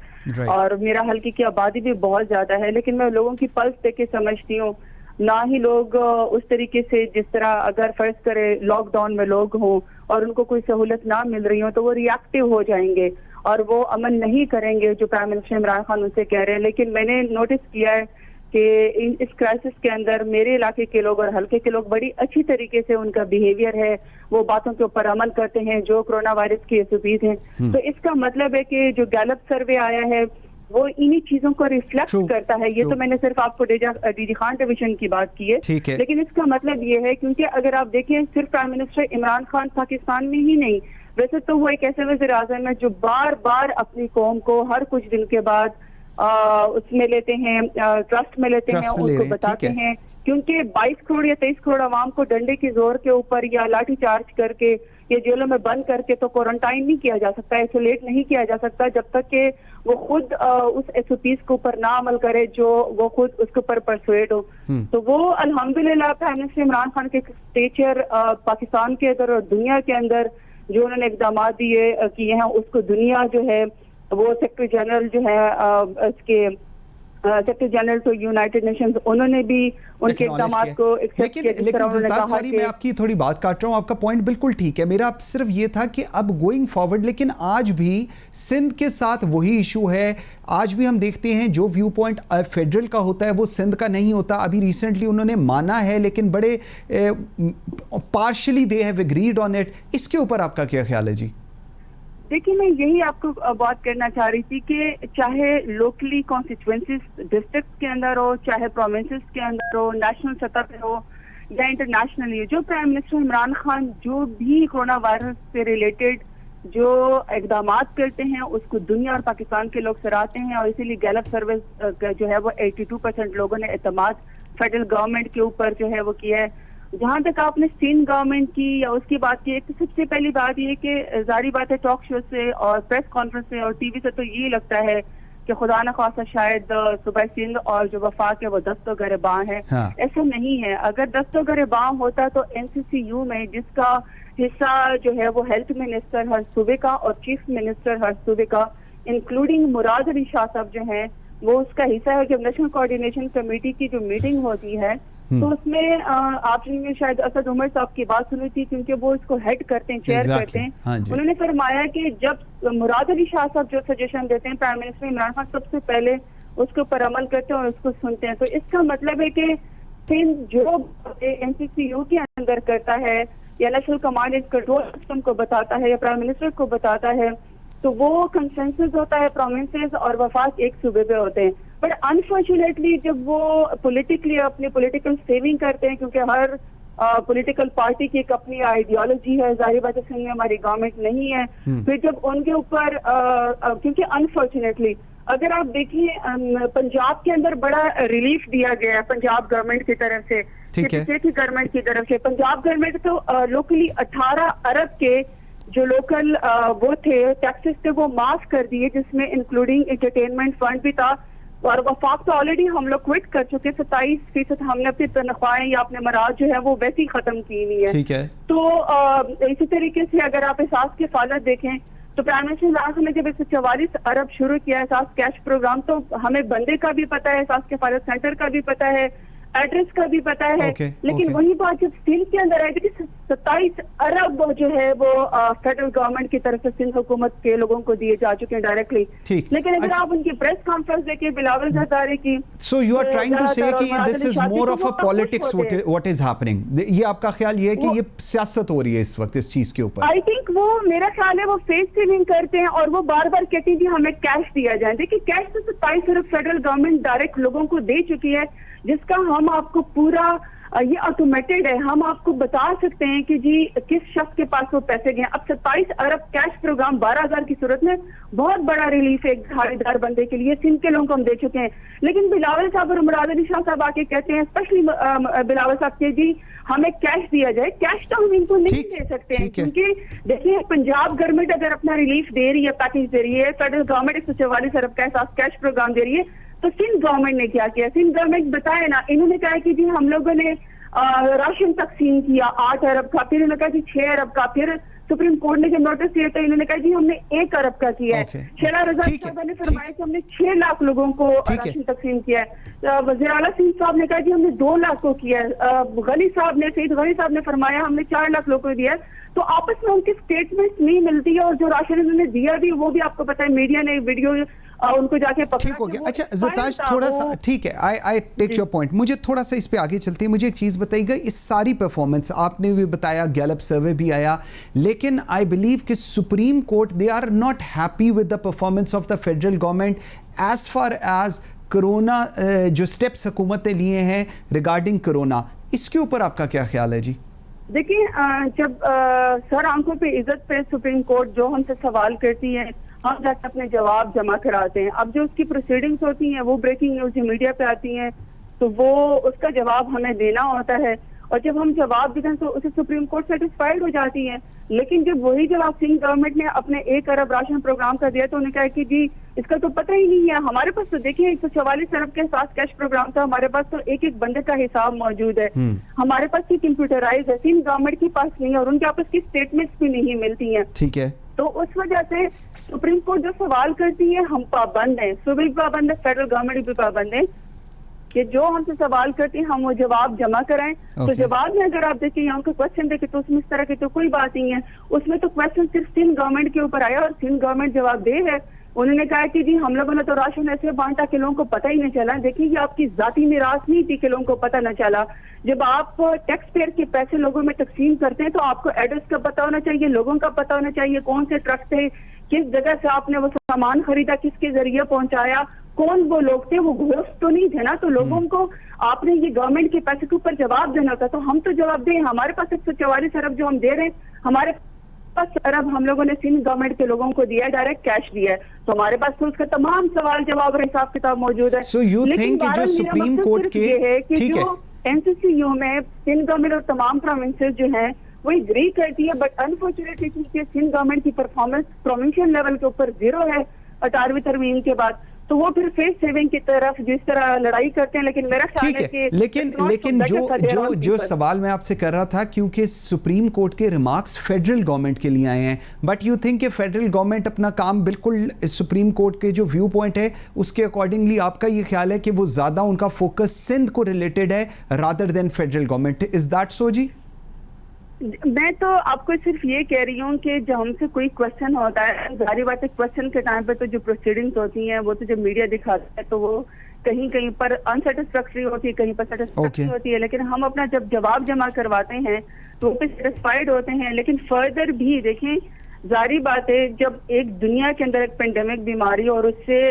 और मेरा हल्के की आबादी भी बहुत ज्यादा है, लेकिन मैं लोगों की पल्स देख के समझती हूँ ना ही लोग उस तरीके से, जिस तरह अगर फर्ज करे लॉकडाउन में लोग हों और उनको कोई सहूलत ना मिल रही हो तो वो रिएक्टिव हो जाएंगे और वो अमल नहीं करेंगे जो प्राइम मिनिस्टर इमरान खान उनसे कह रहे हैं। लेकिन मैंने नोटिस किया है कि इस क्राइसिस के अंदर मेरे इलाके के लोग और हल्के के लोग बड़ी अच्छी तरीके से उनका बिहेवियर है, वो बातों के ऊपर अमल करते हैं जो कोरोना वायरस की एसओपीज हैं। तो इसका मतलब है कि जो गैलप सर्वे आया है वो इन्हीं चीजों को रिफ्लेक्ट करता है। ये तो मैंने सिर्फ आपको डीजी खान डिवीजन की बात की है, लेकिन इसका मतलब ये है, क्योंकि अगर आप देखें सिर्फ प्राइम मिनिस्टर इमरान खान पाकिस्तान में ही नहीं, वैसे तो वो एक ऐसे वज़ीर आज़म है जो बार बार अपनी कौम को हर कुछ दिन के बाद उसमें लेते हैं, ट्रस्ट में लेते हैं, उनको बताते हैं, क्योंकि 22 करोड़ या 23 करोड़ आवाम को डंडे की जोर के ऊपर या लाठी चार्ज करके या जेलों में बंद करके तो क्वारंटाइन नहीं किया जा सकता, आइसोलेट नहीं किया जा सकता जब तक कि वो खुद उस एसओपीज के ऊपर ना अमल करे जो वो खुद उसके ऊपर परसुएड हो। तो वो अल्हम्दुलिल्लाह प्राइम मिनिस्टर इमरान खान के स्टेचर पाकिस्तान के अंदर और दुनिया के अंदर जो उन्होंने इकदाम किए हैं उसको दुनिया जो है वो सेक्रेटरी जनरल जो है इसके सेक्रेटरी जनरल तो यूनाइटेड नेशंस, उन्होंने भी उनके इक़दाम को एक्सेप्ट किया। लेकिन मैं आपकी थोड़ी बात काट रहा हूँ, आपका पॉइंट बिल्कुल ठीक है। मेरा सिर्फ ये था कि अब गोइंग फॉरवर्ड, लेकिन आज भी सिंध के साथ वही इशू है। आज भी हम देखते हैं जो व्यू पॉइंट फेडरल का होता है वो सिंध का नहीं होता। अभी रिसेंटली उन्होंने माना है लेकिन बड़े partially they have agreed on it. इसके ऊपर आपका क्या ख्याल है जी? देखिए, मैं यही आपको बात करना चाह रही थी कि चाहे लोकली कॉन्स्टिट्यूएंसीज डिस्ट्रिक्ट के अंदर हो, चाहे प्रोविंसेस के अंदर हो, नेशनल सतह पे हो या इंटरनेशनली, जो प्राइम मिनिस्टर इमरान खान जो भी कोरोना वायरस से रिलेटेड जो इकदाम करते हैं उसको दुनिया और पाकिस्तान के लोग सराहते हैं। और इसीलिए गैलप सर्विस जो है वो 82% लोगों ने एतमाद फेडरल गवर्नमेंट के ऊपर जो है वो किया है। जहां तक आपने स्टेट गवर्नमेंट की या उसकी बात की, तो सबसे पहली बात ये कि जारी बात है टॉक शो से और प्रेस कॉन्फ्रेंस से और टीवी से तो ये लगता है कि खुदा न खासा शायद सुबह सिंध और जो वफाक है वो दस्तो गिरबां है। हाँ। ऐसा नहीं है। अगर दस्तो गिरबां होता तो NCCU में जिसका हिस्सा जो है वो हेल्थ मिनिस्टर हर सूबे का और चीफ मिनिस्टर हर सूबे का इंक्लूडिंग मुराद अली शाह साहब जो है वो उसका हिस्सा है। जब नेशनल कोऑर्डिनेशन कमेटी की जो मीटिंग होती है तो उसमें आपने शायद असद उमर साहब की बात सुनी थी, क्योंकि वो इसको हेड करते हैं, चेयर करते हैं। हाँ, उन्होंने फरमाया कि जब मुराद अली शाह साहब जो सजेशन देते हैं प्राइम मिनिस्टर इमरान खान सबसे पहले उसके ऊपर अमल करते हैं और उसको सुनते हैं। तो इसका मतलब है कि जो NCCU के अंदर करता है या national command and control system को बताता है या प्राइम मिनिस्टर को बताता है तो वो कंसेंसस होता है प्रोविंसेस और वफाक एक सूबे पे होते हैं। बट अनफॉर्चुनेटली जब वो पॉलिटिकली अपनी पॉलिटिकल सेविंग करते हैं, क्योंकि हर पॉलिटिकल पार्टी की एक अपनी आइडियोलॉजी है, जाहिर बात है हमारी गवर्नमेंट नहीं है, फिर जब उनके ऊपर क्योंकि अनफॉर्चुनेटली अगर आप देखिए पंजाब के अंदर बड़ा रिलीफ दिया गया है पंजाब गवर्नमेंट की तरफ से, गवर्नमेंट की तरफ से। पंजाब गवर्नमेंट तो लोकली 18 अरब के जो लोकल वो थे टैक्सेस थे वो माफ कर दिए, जिसमें इंक्लूडिंग एंटरटेनमेंट फंड भी था। और वफाक तो ऑलरेडी हम लोग क्विट कर चुके, 27% हमने अपनी तनख्वाहें या अपने मराज जो है वो वैसे ही खत्म की हुई है। ठीक है। तो इसी तरीके से अगर आप एहसास की फालत देखें तो प्राइम मिनिस्टर इमरान खान ने जब 144 अरब शुरू किया एहसास कैश प्रोग्राम, तो हमें बंदे का भी पता है, एहसास के फालत सेंटर का भी पता है, एड्रेस का भी पता है। लेकिन वही बात जब सिंध के अंदर आई थी, 27 अरब जो है वो फेडरल गवर्नमेंट की तरफ से सिंध हुकूमत के लोगों को दिए जा चुके हैं डायरेक्टली। लेकिन अगर आप उनकी प्रेस कॉन्फ्रेंस देखिए बिलावल जरदारी की, so you are trying to say कि this is more of a politics what is happening, ये आपका ख्याल ये है कि ये सियासत हो रही है इस वक्त इस चीज के ऊपर? आई थिंक वो मेरा ख्याल है वो फेस सेविंग करते हैं और वो बार बार कहती है हमें कैश दिया जाए। देखिए कैश तो 27 अरब फेडरल गवर्नमेंट डायरेक्ट लोगों को दे चुकी है, जिसका हम आपको पूरा ये ऑटोमेटेड है, हम आपको बता सकते हैं कि जी किस शख्स के पास वो पैसे गए। अब 27 अरब कैश प्रोग्राम 12,000 की सूरत में बहुत बड़ा रिलीफ है एक दिहाड़ीदार बंदे के लिए, सिंध के लोगों को हम दे चुके हैं। लेकिन बिलावल साहब और मुराद अली शाह साहब आके कहते हैं, स्पेशली बिलावल साहब के जी हमें कैश दिया जाए। कैश तो हम इनको नहीं दे सकते हैं, क्योंकि देखिए पंजाब गवर्नमेंट अगर अपना रिलीफ दे रही है, पैकेज दे रही है, फेडरल गवर्नमेंट 144 अरब का कैश प्रोग्राम दे रही है, तो सिंध गवर्नमेंट ने क्या किया? सिंध गवर्नमेंट बताए ना, इन्होंने कहा कि जी हम लोगों ने राशन तकसीम किया 8 अरब का, फिर इन्होंने कहा कि 6 अरब का, फिर सुप्रीम कोर्ट ने जब नोटिस दिया तो इन्होंने कहा जी हमने 1 अरब का किया है। शेरा रजा साहब ने फरमाया कि हमने 6 लाख लोगों को राशन तकसीम किया है। वज़ीर आला सिंह साहब ने कहा जी हमने 2 लाख को किया है। गनी साहब ने, सईद गनी साहब ने फरमाया हमने 4 लाख लोगों को दिया है। तो आपस में उनकी स्टेटमेंट नहीं मिलती है, और जो राशन इन्होंने दिया भी वो भी आपको पता है मीडिया ने वीडियो उनको जाके ठीक हो गया। अच्छा ज़ताश, थोड़ा सा ठीक है, आई टेक योर पॉइंट। मुझे थोड़ा सा इस पे आगे चलते हैं, मुझे एक चीज़ बताइएगा, इस सारी परफॉर्मेंस आपने भी बताया, गैलप सर्वे भी आया, लेकिन आई बिलीव कि supreme court they are not happy with the performance of the federal government as far as corona जो स्टेप्स हुकूमत ने लिए हैं रिगार्डिंग कोरोना, इसके ऊपर आपका क्या ख्याल है जी? देखिए, जब सर आंखों पे इज्जत पे सुप्रीम कोर्ट जो हमसे सवाल करती है, हम जाकर अपने जवाब जमा कराते हैं। अब जो उसकी प्रोसीडिंग्स होती हैं वो ब्रेकिंग न्यूज मीडिया पे आती हैं, तो वो उसका जवाब हमें देना होता है, और जब हम जवाब देते हैं तो उसे सुप्रीम कोर्ट सेटिस्फाइड हो जाती है। लेकिन जब वही जवाब सिंह गवर्नमेंट ने अपने 1 अरब राशन प्रोग्राम का दिया तो उन्होंने कहा कि जी इसका तो पता ही नहीं है हमारे पास। तो देखिए 144 अरब के साथ कैश प्रोग्राम था, हमारे पास तो एक एक बंदे का हिसाब मौजूद है, हमारे पास की कंप्यूटराइज है, सिंह गवर्नमेंट के पास नहीं है, और उनके आपस की स्टेटमेंट्स भी नहीं मिलती हैं। ठीक है, तो उस वजह से सुप्रीम कोर्ट जो सवाल करती है हम पाबंद हैं, सूबे भी पाबंद है, फेडरल गवर्नमेंट भी पाबंद है कि जो हमसे सवाल करते हैं हम वो जवाब जमा कराएं। तो जवाब में अगर आप देखिए यहाँ के क्वेश्चन देखें तो उसमें इस तरह की तो कोई बात नहीं है, उसमें तो क्वेश्चन सिर्फ सिंध गवर्नमेंट के ऊपर आया और सिंध गवर्नमेंट जवाब दे है। उन्होंने कहा कि जी हम लोगों ने तो राशन ऐसे बांटा कि लोगों को पता ही नहीं चला। देखिए ये आपकी जाती निराश नहीं थी कि लोगों को पता न चला। जब आप टैक्स पेयर के पैसे लोगों में तकसीम करते हैं तो आपको एड्रेस का पता होना चाहिए, लोगों का पता होना चाहिए, कौन से ट्रक थे, किस जगह से आपने वो सामान खरीदा, किसके जरिए पहुंचाया, कौन वो लोग थे, वो घोस्ट तो नहीं थे ना। तो लोगों को आपने ये गवर्नमेंट के पैसे के ऊपर जवाब देना होता, तो हम तो जवाब दें। हमारे पास 144 अरब जो हम दे रहे हैं, हमारे पास अरब हम लोगों ने सिंध गवर्नमेंट के लोगों को दिया है, डायरेक्ट कैश दिया है, तो हमारे पास तो उसका तमाम सवाल जवाब और हिसाब किताब मौजूद है। So you think कि जो सुप्रीम कोर्ट के ठीक है एनसीसीयू में सिंध गवर्नमेंट और तमाम प्रोविंसेस जो हैं वो एग्री करती है, बट अनफॉर्चुनेटली क्योंकि सिंध गवर्नमेंट की परफॉर्मेंस प्रोविंशियल लेवल के ऊपर 0 है 18वीं तरमीम के बाद, तो वो फिर फेस सेविंग की तरफ जिस तरह लड़ाई करते हैं। लेकिन मेरा ख्याल है कि लेकिन जो सवाल मैं आपसे कर रहा था, क्योंकि सुप्रीम कोर्ट के रिमार्क्स फेडरल गवर्नमेंट के लिए आए हैं, बट यू थिंक कि फेडरल गवर्नमेंट अपना काम बिल्कुल सुप्रीम कोर्ट के जो व्यू पॉइंट है उसके अकॉर्डिंगली, आपका ये ख्याल है कि वो ज़्यादा उनका फोकस सिंध को रिलेटेड है rather than federal government, is that so जी? मैं तो आपको सिर्फ ये कह रही हूँ कि जब हमसे कोई क्वेश्चन होता है, जारी बात है क्वेश्चन के टाइम पे तो जो प्रोसीडिंग्स होती हैं वो तो जब मीडिया दिखाता है तो वो कहीं कहीं पर अनसेटिस्फैक्टरी होती है, कहीं पर सेटिस्फैक्टरी होती है, लेकिन हम अपना जब जवाब जमा करवाते हैं तो वो पे सेटिस्फाइड होते हैं। लेकिन फर्दर भी देखें, जारी बात है जब एक दुनिया के अंदर एक पेंडेमिक बीमारी और उससे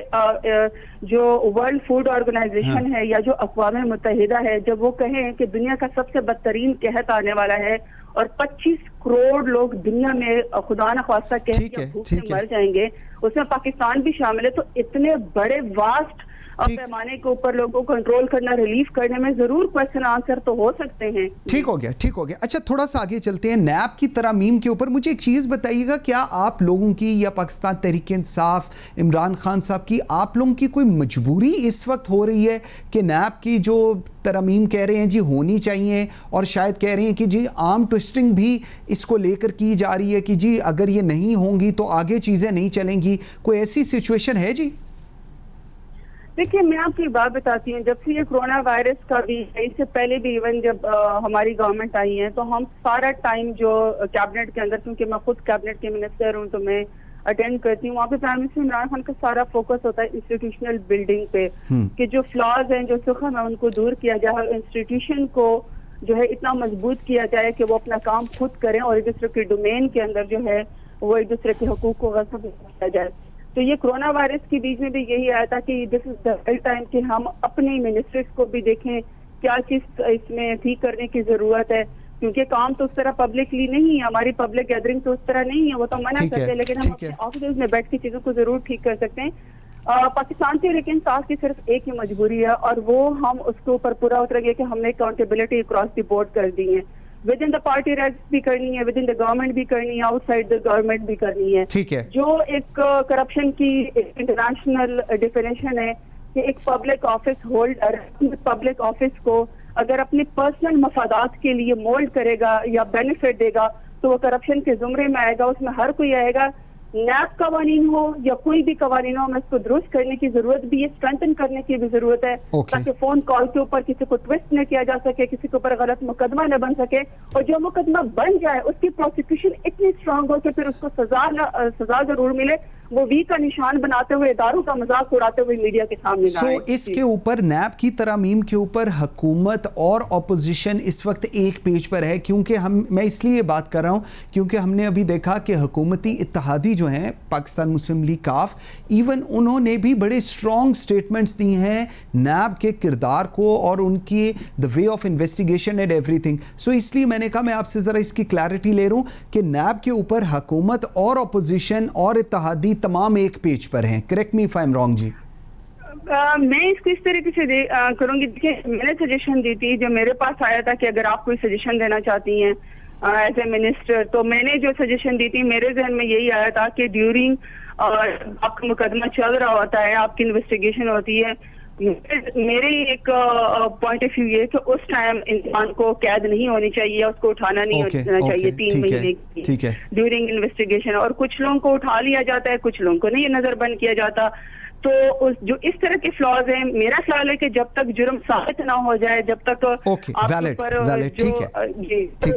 जो वर्ल्ड फूड ऑर्गेनाइजेशन है या जो अक़वाम मुत्तहिदा है, जब वो कहें कि दुनिया का सबसे बदतरीन कहत आने वाला है और 25 करोड़ लोग दुनिया में खुदा न ख्वास्ता कहत या भूख से मर जाएंगे, उसमें पाकिस्तान भी शामिल है, तो इतने बड़े वास्ट पैमाने के ऊपर लोगों को कंट्रोल करना, रिलीफ करने में जरूर क्वेश्चन आंसर तो हो सकते हैं। ठीक हो गया। अच्छा थोड़ा सा आगे चलते हैं, नैब की तरामीम के ऊपर मुझे एक चीज़ बताइएगा, क्या आप लोगों की या पाकिस्तान तहरीक इंसाफ, इमरान खान साहब की, आप लोगों की कोई मजबूरी इस वक्त हो रही है कि नैब की जो तरामीम कह रहे हैं जी होनी चाहिए, और शायद कह रहे हैं कि जी आर्म ट्विस्टिंग भी इसको लेकर की जा रही है कि जी अगर ये नहीं होंगी तो आगे चीज़ें नहीं चलेंगी, कोई ऐसी सिचुएशन है जी? देखिए मैं आपको एक बात बताती हूँ, जब से ये कोरोना वायरस का भी, इससे पहले भी इवन जब हमारी गवर्नमेंट आई है तो हम सारा टाइम जो कैबिनेट के अंदर, क्योंकि मैं खुद कैबिनेट के मिनिस्टर हूँ तो मैं अटेंड करती हूँ, वहाँ पे प्राइम मिनिस्टर इमरान खान का सारा फोकस होता है इंस्टीट्यूशनल बिल्डिंग पे, कि जो फ्लॉज हैं, जो सुखम है, उनको दूर किया जाए, इंस्टीट्यूशन को जो है इतना मजबूत किया जाए कि वो अपना काम खुद करें और एक दूसरे के डोमेन के अंदर जो है वो एक दूसरे के हकूक को गस्ब किया जाए। तो ये कोरोना वायरस के बीच में भी यही आया था कि this is the right time कि हम अपनी मिनिस्ट्रीज को भी देखें क्या चीज इसमें ठीक करने की जरूरत है, क्योंकि काम तो उस तरह पब्लिकली नहीं है, हमारी पब्लिक गैदरिंग तो उस तरह नहीं है, वो तो मना करते हैं, लेकिन हम अपने ऑफिस में बैठ के चीजों को जरूर ठीक कर सकते हैं। पाकिस्तान के लेकिन साथ की सिर्फ एक ही मजबूरी है और वो हम उसके ऊपर पूरा उतरेंगे कि हमने अकाउंटेबिलिटी क्रॉस द बोर्ड कर दी है, with in the party ranks भी करनी है, विद इन द गवर्नमेंट भी करनी है, आउटसाइड द गवर्नमेंट भी करनी है। ठीक है। जो एक करप्शन की इंटरनेशनल डेफिनेशन है कि एक public office holder public office को अगर अपने पर्सनल मफादात के लिए मोल्ड करेगा या बेनिफिट देगा तो वो करप्शन के जुमरे में आएगा, उसमें हर कोई आएगा। नैब कवानीन हो या कोई भी कवानीन हो, हमें इसको दुरुस्त करने की जरूरत भी है, स्ट्रेंथन करने की भी जरूरत है, ताकि फोन कॉल के ऊपर किसी को ट्विस्ट न किया जा सके, किसी के ऊपर गलत मुकदमा न बन सके, और जो मुकदमा बन जाए उसकी प्रोसिक्यूशन इतनी स्ट्रांग हो कि फिर उसको सजा जरूर मिले। वो वी का निशान बनाते हुए, इदारों का मजाक उड़ाते हुए मीडिया के सामने ना आए। इसके ऊपर नैब की तरमीम के ऊपर हुकूमत और अपोजिशन इस वक्त एक पेज पर है, क्योंकि मैं इसलिए बात कर रहा हूं क्योंकि हमने अभी देखा कि हुकूमती इत्तेहादी जो हैं पाकिस्तान मुस्लिम लीग काफ, इवन उन्होंने भी बड़े स्ट्रॉन्ग स्टेटमेंट्स दी हैं नैब के किरदार को और उनकी the way of investigation and everything. So इसलिए मैंने कहा मैं आपसे ज़रा इसकी क्लैरिटी ले रहा हूँ कि नैब के ऊपर हुकूमत और अपोजिशन और इत्तेहादी तमाम एक पेज पर हैं। Correct me if I am wrong जी। मैं इसको इस तरीके से करूंगी। देखिए, मैंने सजेशन दी थी, जो मेरे पास आया था कि अगर आप कोई सजेशन देना चाहती हैं एज ए मिनिस्टर, तो मैंने जो सजेशन दी थी, मेरे जहन में यही आया था कि ड्यूरिंग आपका मुकदमा चल रहा होता है, आपकी इन्वेस्टिगेशन होती है, मेरे एक पॉइंट ऑफ व्यू ये कि उस टाइम इंसान को कैद नहीं होनी चाहिए, उसको उठाना नहीं होना चाहिए 3 महीने की ड्यूरिंग इन्वेस्टिगेशन। और कुछ लोगों को उठा लिया जाता है, कुछ लोगों को नहीं नजरबंद किया जाता। तो जो इस तरह के फ्लॉज हैं, मेरा ख्याल है कि जब तक जुर्म साबित ना हो जाए, जब तक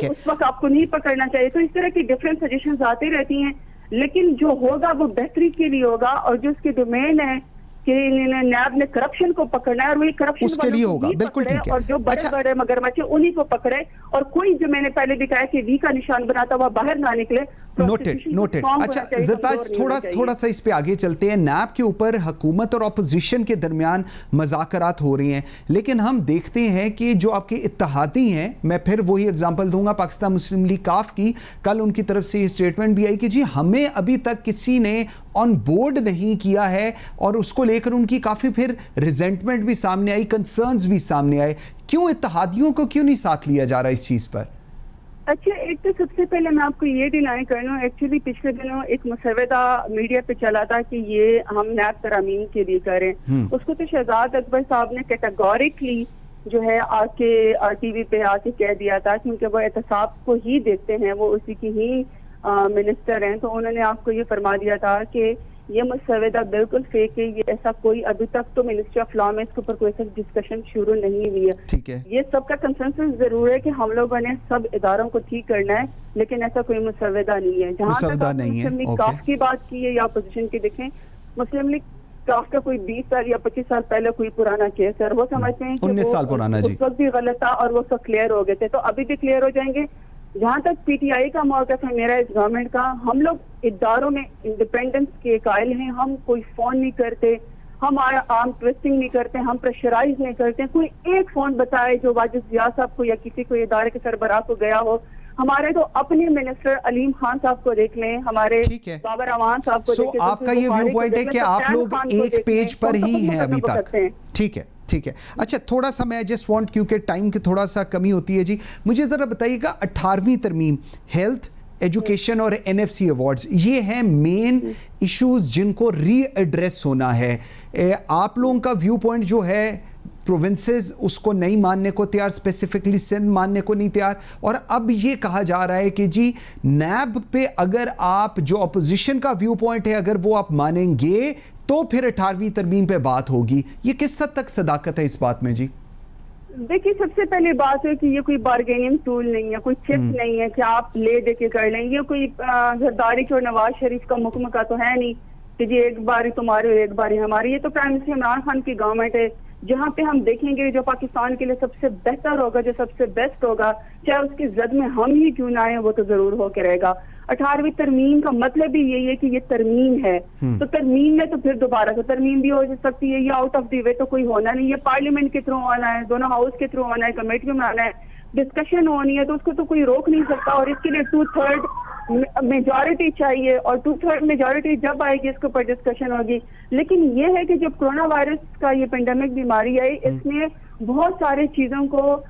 उस वक्त आपको नहीं पकड़ना चाहिए। तो इस तरह की डिफरेंट सजेशंस आती रहती हैं, लेकिन जो होगा वो बेहतरी के लिए होगा। और जो उसकी डोमेन है कि नैब ने करप्शन को पकड़ना है और वही करप्शन उसके लिए होगा, बिल्कुल ठीक है। और जो बड़े बड़े मगरमच्छ उन्हीं को पकड़े, और कोई जो मैंने पहले भी कहा कि वी का निशान बनाता हुआ बाहर ना निकले। नोटेड। अच्छा ज़रताज, थोड़ा सा इस पे आगे चलते हैं। नैब के ऊपर हुकूमत और अपोजिशन के दरमियान मज़ाकरात हो रही हैं, लेकिन हम देखते हैं कि जो आपके इत्तेहादी हैं, मैं फिर वही एग्जांपल दूंगा पाकिस्तान मुस्लिम लीग काफ की, कल उनकी तरफ से ये स्टेटमेंट भी आई कि जी हमें अभी तक किसी ने ऑन बोर्ड नहीं किया है, और उसको लेकर उनकी काफ़ी फिर रिजेंटमेंट भी सामने आई, कंसर्न्स भी सामने आए। क्यों इत्तेहादियों को क्यों नहीं साथ लिया जा रहा इस चीज़ पर? अच्छा, एक तो सबसे पहले मैं आपको ये डिनाई कर लूँ, एक्चुअली पिछले दिनों एक मुसव्वदा मीडिया पे चला था कि ये हम नैब तरामीम के लिए करें। उसको तो शहजाद अकबर साहब ने कैटेगोरिकली जो है आके टीवी पे आके कह दिया था, क्योंकि वो एहतसाब को ही देखते हैं, वो उसी की ही मिनिस्टर हैं। तो उन्होंने आपको ये फरमा दिया था कि ये मुसव्वदा बिल्कुल फेक है, ये ऐसा कोई अभी तक तो मिनिस्ट्री ऑफ लॉ में इसके ऊपर कोई ऐसा डिस्कशन शुरू नहीं हुई है। ठीक है, ये सबका कंसेंसस जरूर है कि हम लोगों ने सब इदारों को ठीक करना है, लेकिन ऐसा कोई मुसव्वदा नहीं है। जहाँ तक मुस्लिम लीग काफ की बात की है या अपोजिशन की, देखें मुस्लिम लीग काफ का कोई 20 साल या 25 साल पहले कोई पुराना केस है, वो समझते हैं 19 साल पुराना जी, उस वक्त भी गलत था और वो सब क्लियर हो गए थे, तो अभी भी क्लियर हो जाएंगे। जहाँ तक पीटीआई का मौक़िफ़ है मेरा इस गवर्नमेंट का, हम लोग इदारों में इंडिपेंडेंस के कायल हैं, हम कोई फोन नहीं करते, हम आर्म ट्विस्टिंग नहीं करते, हम प्रेशराइज नहीं करते। कोई एक फोन बताए जो वाजिद जिया साहब को या किसी को इदारे के सरबराह को गया हो। हमारे तो अपने मिनिस्टर अलीम खान साहब को देख लें, हमारे बाबर अवान साहब को देख लें। आपका ये व्यू पॉइंट है कि आप लोग एक पेज पर ही हैं अभी तक। ठीक है, ठीक है। अच्छा, थोड़ा सा मैं जस्ट वांट, क्योंकि टाइम की थोड़ा सा कमी होती है जी, मुझे ज़रा बताइएगा 18वीं तरमीम, हेल्थ, एजुकेशन और एनएफसी अवार्ड्स, ये हैं मेन इश्यूज जिनको रीएड्रेस होना है। आप लोगों का व्यू पॉइंट जो है, प्रोविंसेस उसको नहीं मानने को तैयार, स्पेसिफिकली सिंध मानने को नहीं तैयार, और अब ये कहा जा रहा है कि जी नैब पे अगर आप जो अपोजिशन का व्यू पॉइंट है अगर वो आप मानेंगे तो फिर 18वीं तरमीम पे बात होगी। ये किस हद तक सदाकत है इस बात में जी? देखिए, सबसे पहले बात है कि ये कोई बार्गेनिंग टूल नहीं है, कोई चिप्स नहीं है कि आप ले दे के कर लें। ये कोई जरदारी और नवाज शरीफ का मुकम का तो है नहीं कि जी एक बारी तुम्हारी और एक बारी हमारी। ये तो प्राइम मिनिस्टर इमरान खान की गवर्नमेंट है, जहाँ पे हम देखेंगे जो पाकिस्तान के लिए सबसे बेहतर होगा, जो सबसे बेस्ट होगा, चाहे उसकी जद में हम ही क्यों ना आए, वो तो जरूर होकर रहेगा। 18वीं तरमीम का मतलब ही यही है कि ये तरमीम है, तो तरमीम में तो फिर दोबारा से तरमीम भी हो सकती है, ये आउट ऑफ द वे तो कोई होना नहीं है। पार्लियामेंट के थ्रू आना है, दोनों हाउस के थ्रू आना है, कमेटियों में आना है, डिस्कशन होनी है, तो उसको तो कोई रोक नहीं सकता। और इसके लिए 2/3 मेजॉरिटी चाहिए, और 2/3 मेजॉरिटी जब आएगी इसके ऊपर डिस्कशन होगी। लेकिन ये है कि जब कोरोना वायरस का ये पेंडेमिक बीमारी आई, इसने बहुत सारी चीजों को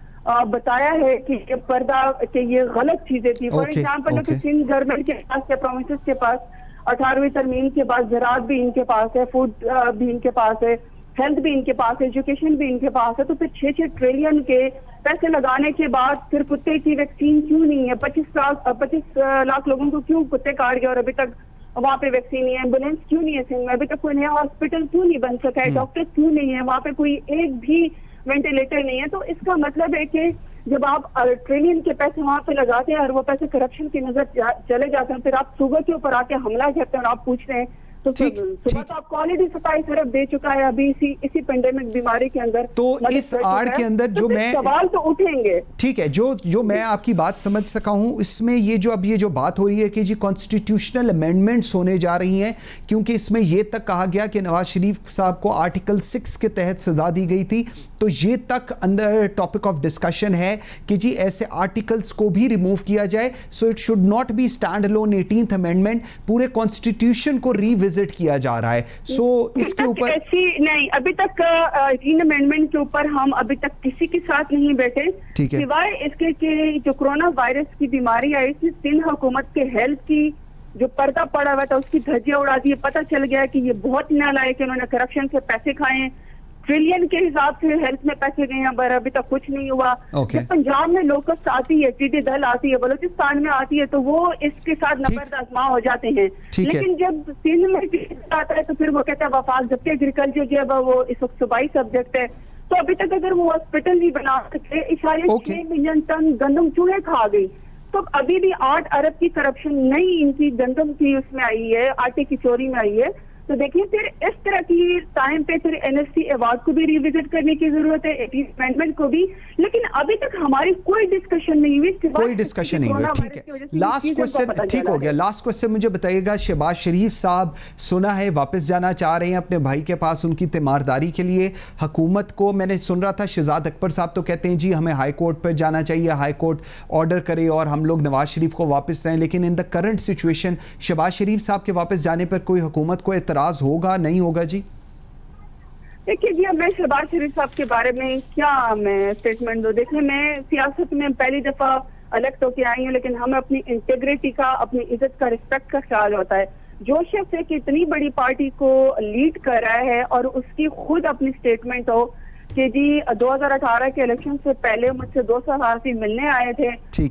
बताया है कि ये पर्दा कि ये गलत चीजें थी। फॉर एग्जाम्पल सिंध गवर्नमेंट के पास या प्रोविंसेस के पास 18वीं तरमीम के बाद ज़राअत भी इनके पास है, फूड भी इनके पास है, हेल्थ भी इनके पास है, एजुकेशन भी इनके पास है, तो फिर 6-6 ट्रिलियन के पैसे लगाने के बाद फिर कुत्ते की वैक्सीन क्यों नहीं है? 25 लाख लोगों को क्यों कुत्ते काट गए और अभी तक वहाँ पे वैक्सीन नहीं है? एम्बुलेंस क्यों नहीं है सिंध में? अभी तक कोई नया हॉस्पिटल क्यों नहीं बन सका है? डॉक्टर क्यों नहीं है? वहाँ पे कोई एक भी वेंटिलेटर नहीं है। तो इसका मतलब है कि जब आप ट्रिलियन के पैसे वहाँ पे लगाते हैं और वो पैसे करप्शन की नजर चले जाते हैं, फिर आप सूबा के ऊपर आके हमला करते हैं और आप पूछ रहे हैं तो सुबह तो आपको ऑलरेडी 27 अरब दे चुका है अभी इसी पेंडेमिक बीमारी के अंदर। तो इस आड़ के अंदर जो मैं सवाल तो उठेंगे। ठीक है, जो मैं आपकी बात समझ सका हूं, इसमें ये जो बात हो रही है कि जी कॉन्स्टिट्यूशनल अमेंडमेंट्स होने जा रही हैं, क्योंकि इसमें ये तक कहा गया कि नवाज शरीफ साहब को आर्टिकल 6 के तहत सजा दी गई थी, तो ये तक अंदर टॉपिक ऑफ डिस्कशन है कि जी ऐसे आर्टिकल्स को भी रिमूव किया जाए। So it should not be stand alone 18th amendment, पूरे कॉन्स्टिट्यूशन को रिविजिट किया जा रहा है। सो इसके ऊपर ऐसी नहीं, अभी तक 18 अमेंडमेंट के ऊपर हम अभी तक किसी के साथ नहीं बैठे, सिवाय इसके कि जो कोरोना वायरस की बीमारी आई थी, सिंध हुकूमत के हेल्थ की जो पर्दा पड़ा हुआ था उसकी धज्जियां उड़ा दी। पता चल गया कि ये बहुत नालायक है, इन्होंने करप्शन से पैसे खाए हैं, ट्रिलियन के हिसाब से हेल्थ में पैसे गए हैं, पर अभी तक कुछ नहीं हुआ। जब पंजाब में लोकस्ट आती है, टिड्डी दल आती है, बलूचिस्तान में आती है, तो वो इसके साथ नफरत आजमा हो जाते हैं। लेकिन जब सिंध में आता है तो फिर वो कहता है वफाक, जबकि एग्रीकल्चर जो है वो इस वक्त सूबाई सब्जेक्ट है। तो अभी तक अगर वो हॉस्पिटल नहीं बना सके, 6 मिलियन टन गंदम चूहे खा गई, तो अभी भी 8 अरब की करप्शन नई इनकी गंदम की उसमें आई है, आटे की चोरी में आई है। तो देखिए फिर इस तरह की टाइम पे फिर एनएससी अवार्ड को भी रिविजिट करने की जरूरत है, 18th अमेंडमेंट को भी, लेकिन अभी तक हमारी कोई डिस्कशन नहीं हुई। कोई डिस्कशन नहीं हुई, ठीक है। लास्ट क्वेश्चन ठीक हो गया, लास्ट क्वेश्चन मुझे बताइएगा, शहबाज शरीफ साहब सुना है वापस जाना चाह रहे हैं अपने भाई के पास उनकी तीमारदारी के लिए। हुकूमत को मैंने सुन रहा था, शहजाद अकबर साहब तो कहते हैं जी हमें हाई कोर्ट पर जाना चाहिए, हाई कोर्ट ऑर्डर करे और हम लोग नवाज शरीफ को वापस लाएं, लेकिन in the current situation Shahbaz Sharif साहब के वापस जाने पर कोई हुकूमत को एतराज होगा नहीं होगा? जी देखिए जी, अब मैं शहबाज शरीफ साहब के बारे में क्या मैं स्टेटमेंट दूं। देखिए मैं सियासत में पहली दफा अलग तो के आई हूँ, लेकिन हमें अपनी इंटेग्रिटी का, अपनी इज्जत का, रिस्पेक्ट का ख्याल होता है। जो शख्स है कि इतनी बड़ी पार्टी को लीड कर रहा है और उसकी खुद अपनी स्टेटमेंट हो कि जी 2018 के इलेक्शन से पहले मुझसे 2 सहाफ़ी मिलने आए थे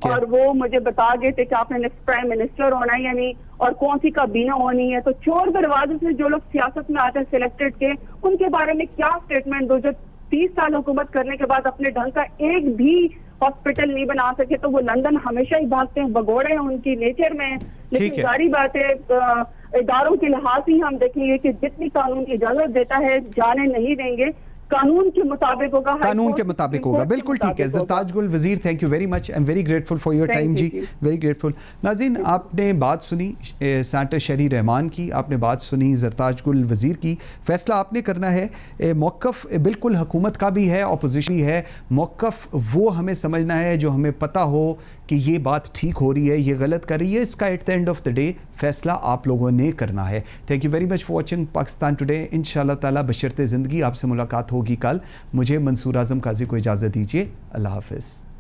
और वो मुझे बता गए थे कि आपने नेक्स्ट प्राइम मिनिस्टर होना है या नहीं, और कौन सी काबीना होनी है। तो चोर दरवाजे से जो लोग सियासत में आते हैं सिलेक्टेड के, उनके बारे में क्या स्टेटमेंट दो? जो 30 साल हुकूमत करने के बाद अपने ढंग का एक भी हॉस्पिटल नहीं बना सके, तो वो लंदन हमेशा ही भागते हैं, भगोड़े हैं उनकी नेचर में। लेकिन सारी बातें इदारों के लिहाज ही हम देखेंगे कि जितनी कानून की इजाजत देता है जाने नहीं देंगे, कानून के मुताबिक होगा, कानून के मुताबिक होगा। बिल्कुल ठीक है। Zartaj Gul Wazir, thank you very much, I am very grateful for your time जी, वेरी ग्रेटफुल। नाज़रीन, आपने बात सुनी सेनेटर शहरी रहमान की, आपने बात सुनी ज़रताज गुल वज़ीर की। फैसला आपने करना है। मौक़िफ़ बिल्कुल हुकूमत का भी है, अपोजिशन भी है। मौक़िफ़ वो हमें समझना है जो हमें पता हो कि ये बात ठीक हो रही है, ये गलत कर रही है। इसका at the end of the day फैसला आप लोगों ने करना है। Thank you very much for watching Pakistan today. इंशाअल्लाह ताला बशर्ते ज़िंदगी आपसे मुलाकात होगी कल। मुझे मंसूर आज़म काजी को इजाज़त दीजिए। अल्लाह हाफ़िज़।